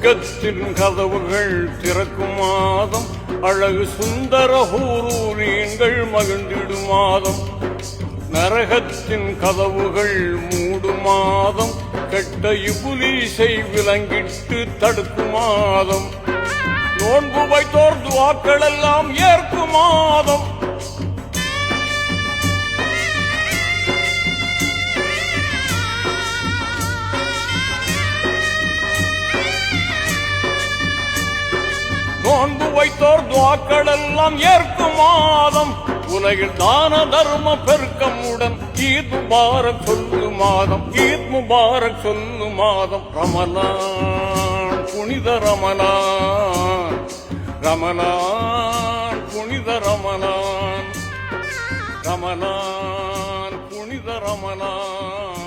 சொர்க்கத்தின் கதவுகள் திறக்கும் மாதம், அழகு சுந்தர ஹூரூரீன்கள் மகிழ்ந்திடும் மாதம். நரகத்தின் கதவுகள் மூடும் மாதம், கெட்ட இபுலீசை விலங்கிட்டு தடுக்கும் மாதம். நோன்பு வைத்தோர் துஆக்கள் எல்லாம் ஏற்கும் மாதம். நோன்பு வைத்தோர் துஆக்கள் எல்லாம் ஏற்கும் மாதம். உலகில் தான தர்ம பெருக்கமுடன் ஈத் முபாரக் சொல்லு மாதம், ஈத் முபாரக் சொல்லு மாதம். ரமலான் புனித ரமலான், ரமலான் புனித ரமலான், ரமலான் புனித ரமலான்.